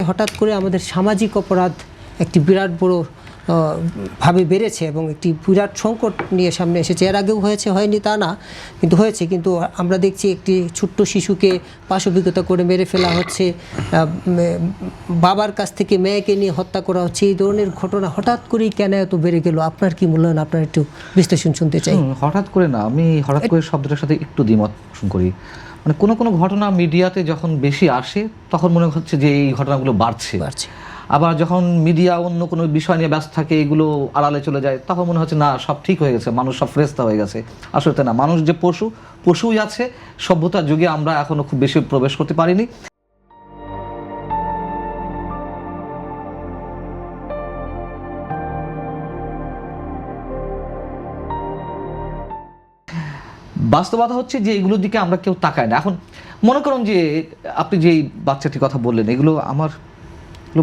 হঠাৎ করে আমাদের সামাজিক অপরাধ একটি বিরাট বড় ভাবে বেড়েছে এবং একটি বিরাট সংকট নিয়ে সামনে এসেছে। এর আগেও হয়নি তা না, কিন্তু হয়েছে। কিন্তু আমরা দেখছি একটি ছোট্ট শিশুকে পাশবিকতা করে মেরে ফেলা হচ্ছে, বাবার কাছ থেকে মেয়েকে নিয়ে হত্যা করা হচ্ছে। এই ধরনের ঘটনা হঠাৎ করেই কেন এত বেড়ে গেল? আপনার কি মূল্যায়ন? আপনার একটু বিশ্লেষণ শুনতে চাই। হঠাৎ করে না, আমি হঠাৎ করে শব্দটার সাথে একটু দ্বিমত পোষণ করি। মানে কোনো ঘটনা মিডিয়াতে যখন বেশি আসে তখন মনে হচ্ছে যে এই ঘটনাগুলো বাড়ছে। আবার যখন মিডিয়া অন্য কোনো বিষয় নিয়ে ব্যস্ত থাকে, এগুলো আড়ালে চলে যায়, তখন মনে হচ্ছে না সব ঠিক হয়ে গেছে, মানুষ সব ফ্রেস্তা হয়ে গেছে। আসলে না, মানুষ যে পশুই আছে। সভ্যতার যুগে আমরা এখনো খুব বেশি প্রবেশ করতে পারিনি। বাস্তবতা হচ্ছে যে এগুলোর দিকে আমরা কেউ তাকাই না। এখন মনে করুন যে আপনি যেই বাচ্চাটির কথা বললেন, এগুলো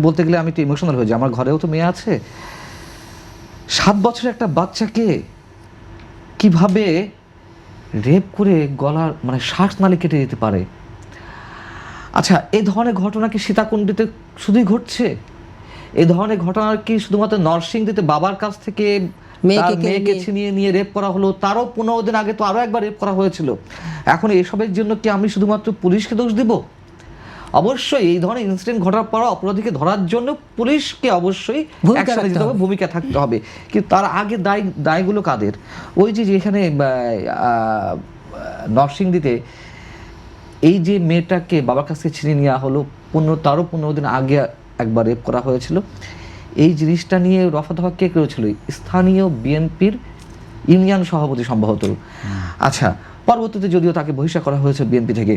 বলতে গেলে আমি একটু ইমোশনাল হয়ে যাই। আমার ঘরেও তো মেয়ে আছে। 7 বছরের একটা বাচ্চাকে কিভাবে রেপ করে গলার শ্বাসনালী কেটে দিতে পারে? আচ্ছা, এই ধরনের ঘটনা কি সীতাকুণ্ডীতে শুধুই ঘটছে? এই ধরনের ঘটনা কি শুধুমাত্র নরসিংদীতে বাবার কাছ থেকে মেয়েকে ছিনিয়ে নিয়ে রেপ করা হলো? তারও 15 দিন আগে তো আরো একবার রেপ করা হয়েছিল। এখন এসবের জন্য কি আমি শুধুমাত্র পুলিশকে দোষ দিব? অবশ্যই এই ধরনের ইনসিডেন্ট ঘটার পর অপরাধীকে ধরার জন্য পুলিশকে অবশ্যই অ্যাকশনে যেতে হবে, ভূমিকা থাকতে হবে। কিন্তু তার আগে দায়গুলো কাদের? ওই যে যেখানে নরসিংদীতে এই যে মেয়েটাকে বাবার কাছে ছিনিয়ে নেওয়া হলো, 15 দিন আগে একবার রেপ করা হয়েছিল। এই জিনিসটা নিয়ে রফা দফা কে করেছিল? স্থানীয় বিএনপির ইউনিয়ন সভাপতি সম্ভবত। আচ্ছা, পরবর্তীতে যদিও তাকে বহিষ্কার করা হয়েছে বিএনপি থেকে।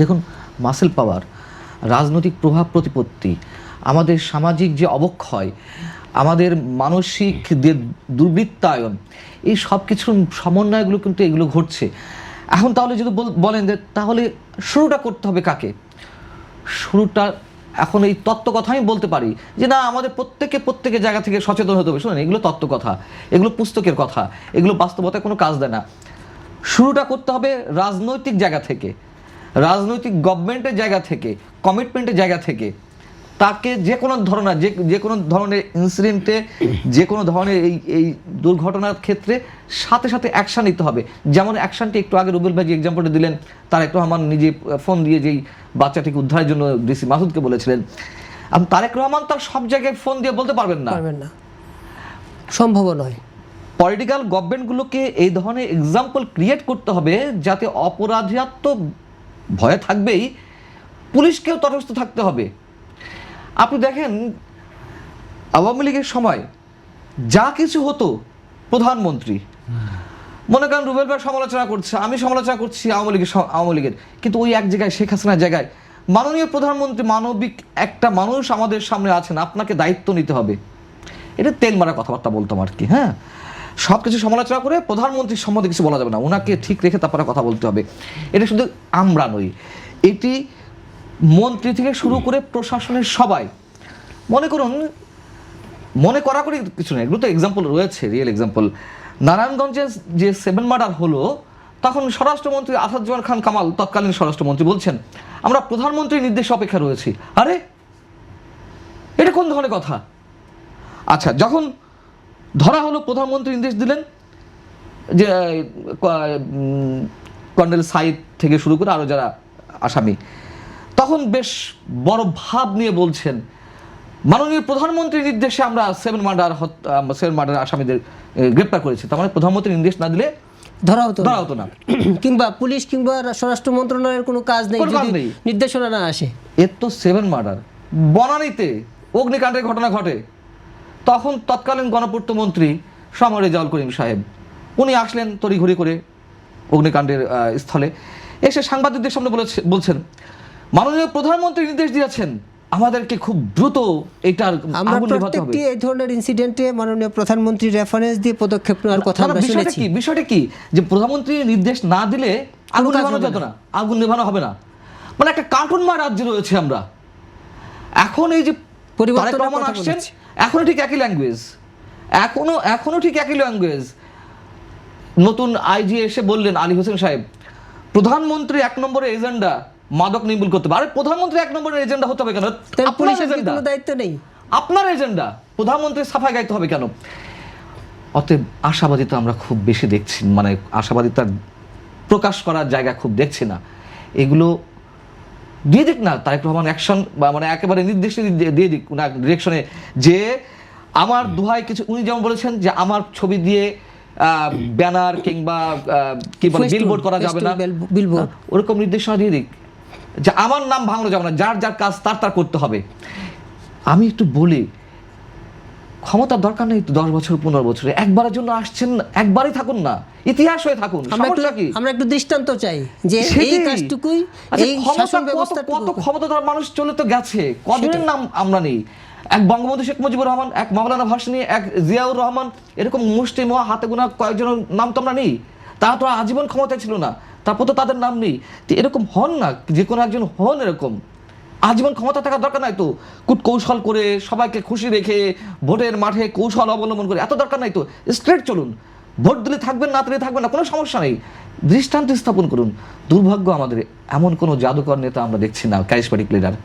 দেখুন, মাসেল পাওয়ার, রাজনৈতিক প্রভাব প্রতিপত্তি, আমাদের সামাজিক যে অবক্ষয়, আমাদের মানসিক দুর্বৃত্তায়ন, এই সব কিছুর সমন্বয়গুলো কিন্তু এগুলো ঘটছে। এখন তাহলে যদি বলেন যে তাহলে শুরুটা করতে হবে কাকে? শুরুটা এখন এই তত্ত্ব কথা আমি বলতে পারি যে না, আমাদের প্রত্যেকে জায়গা থেকে সচেতন হতে হবে। শুনুন, এগুলো তত্ত্ব কথা, এগুলো পুস্তকের কথা, এগুলো বাস্তবতায় কোনো কাজ দেয় না। শুরুটা করতে হবে রাজনৈতিক জায়গা থেকে, রাজনৈতিক গভর্নমেন্টের জায়গা থেকে, কমিটমেন্টের জায়গা থেকে। তাকে যে কোনো ধরনের ইনসিডেন্টে, যে কোনো ধরনের এই দুর্ঘটনার ক্ষেত্রে সাথে সাথে অ্যাকশান নিতে হবে। যেমন অ্যাকশানটি একটু আগে রুবেল ভাই যে এক্সাম্পলটা দিলেন, তারেক রহমান নিজে ফোন দিয়ে যেই বাচ্চাটিকে উদ্ধারের জন্য ডিসি মাসুদকে বলেছিলেন, তারেক রহমান তার সব জায়গায় ফোন দিয়ে বলতে পারবেন না, সম্ভব নয়। পলিটিক্যাল গভর্নমেন্টগুলোকে এই ধরনের এক্সাম্পল ক্রিয়েট করতে হবে যাতে অপরাধীরা তো ভয়ে থাকবেই, পুলিশকেও তটস্থ থাকতে হবে। আপনি দেখেন, আওয়ামী লীগের সময় যা কিছু হতো, প্রধানমন্ত্রী মনে করেন রুবেল ভাই সমালোচনা করছে, আমি সমালোচনা করছি আওয়ামী লীগের, কিন্তু ওই এক জায়গায় শেখ হাসিনার জায়গায় মাননীয় প্রধানমন্ত্রী, মানবিক একটা মানুষ আমাদের সামনে আছেন, আপনাকে দায়িত্ব নিতে হবে। এটা তেল মারা কথাবার্তা বলতাম আর কি। হ্যাঁ, সব কিছু সমালোচনা করে প্রধানমন্ত্রীর সম্বন্ধে কিছু বলা যাবে না, ওনাকে ঠিক রেখে তারপরে কথা বলতে হবে। এটা শুধু আমরা নই, এটি মন্ত্রী থেকে শুরু করে প্রশাসনের সবাই। মনে করুন, মনে করা করে কিছু নেই, এগুলো তো এক্সাম্পল রয়েছে, রিয়েল এক্সাম্পল। নারায়ণগঞ্জে যে 7 মার্ডার হলো, তখন স্বরাষ্ট্রমন্ত্রী আসাদুজ্জামান খান কামাল, তৎকালীন স্বরাষ্ট্রমন্ত্রী, বলছেন আমরা প্রধানমন্ত্রীর নির্দেশ অপেক্ষা রয়েছি। আরে এটা কোন ধরনের কথা? আচ্ছা, যখন ধরা হলো, প্রধানমন্ত্রী নির্দেশ দিলেন যে কর্নেল সাইদ থেকে শুরু করে আরো যারা আসামি, তখন বেশ বড় ভাব নিয়ে বলছেন মাননীয় প্রধানমন্ত্রীর নির্দেশে আমরা 7 মার্ডার আসামিদের গ্রেপ্তার করেছি। তার মানে প্রধানমন্ত্রীর নির্দেশ না দিলে ধরা হতো না, কিংবা পুলিশ কিংবা স্বরাষ্ট্র মন্ত্রণালয়ের কোনো কাজ নেই যদি নির্দেশনা না আসে। এর তো 7 মার্ডার বনানীতে অগ্নিকাণ্ডের ঘটনা ঘটে, তখন তৎকালীন গণপূর্ত মন্ত্রী শামা রেজাউল করিম সাহেব, উনি আসলেন তড়িঘড়ি করে অগ্নিকাণ্ডের স্থলে, এসে সাংবাদিকদের সামনে বলছেন মাননীয় প্রধানমন্ত্রী নির্দেশ দিয়েছেন আমাদেরকে খুব দ্রুত এটার আগুন নেভাতে হবে। এই ধরনের ইনসিডেন্টে মাননীয় প্রধানমন্ত্রী রেফারেন্স দিয়ে পদক্ষেপ নেওয়ার কথা আমরা শুনেছি। বিষয়টা কি যে প্রধানমন্ত্রী নির্দেশ না দিলে আগুন নেভানো যেত না, আগুন নেভানো হবে না। মানে একটা কার্টুনময় রাজ্যে রয়েছে আমরা। এখন এই যে পরিবর্তন আসছেন, এখনো ঠিক একই ল্যাঙ্গুয়েজ, এখনো ঠিক একই ল্যাঙ্গুয়েজ। নতুন আইজি এসে বললেন, আলী হোসেন সাহেব, প্রধানমন্ত্রী 1 নম্বরের এজেন্ডা মাদক নির্মূল করতে হবে। আরে প্রধানমন্ত্রী 1 নম্বরের এজেন্ডা হতে হবে কেন? তাহলে আপনার পুলিশের কি এজেন্ডা, কোনো দায়িত্ব নেই? আপনার এজেন্ডা, প্রধানমন্ত্রী সাফাই গাইতে হবে কেন? অতএব আশাবাদিতা আমরা খুব বেশি দেখছি, মানে আশাবাদিতার প্রকাশ করার জায়গা খুব দেখছি না। এগুলো দিয়ে দিক না তারেক রহমান অ্যাকশন, বা মানে একেবারে নির্দেশ দিয়ে দিক না ডিরেকশনে, যে আমার দোহাই কিছু, উনি যেমন বলেছেন যে আমার ছবি দিয়ে ব্যানার কিংবা কি বলে বিলবোর্ড করা যাবে না, বিলবোর্ড ওরকম নির্দেশনা দিয়ে দিক যে আমার নাম ভাঙানো যাবে না, যার যার কাজ তার তার করতে হবে। আমি একটু বলি, ক্ষমতার দরকার নেই তো 10 বছর 15 বছরে, একবারের জন্য আসছেন, একবারই থাকুন না, ইতিহাস হয়ে থাকুন, সমস্যা কি? আমরা একটু দৃষ্টান্ত চাই যে এই কাজটুকুই, আচ্ছা, এই ক্ষমতা শাসন ব্যবস্থা কত ক্ষমতাধর মানুষ চলে তো গেছে, কদিনের নাম আমরা নেই। এক বঙ্গবন্ধু শেখ মুজিবুর রহমান, এক মাওলানা ভাসানী, এক জিয়াউর রহমান, এরকম মুষ্টি মোয়া হাতে গোনা কয়েকজনের নাম তো আমরা নেই। তারা তো আজীবন ক্ষমতায় ছিল না, তারপর তো তাদের নাম নেই। তো এরকম হন না, যে কোনো একজন হন এরকম, আজীবন ক্ষমতা থাকার দরকার নাই তো, কৌশল করে সবাইকে খুশি রেখে ভোটের মাঠে কৌশল অবলম্বন করে, এত দরকার নাই তো। স্ট্রেট চলুন, ভোট দিলে থাকবেন, না দিলে থাকবেন না, কোনো সমস্যা নেই, দৃষ্টান্ত স্থাপন করুন। দুর্ভাগ্য আমাদের এমন কোনো জাদুকর নেতা আমরা দেখছি না, ক্যারিসমেটিক লিডার।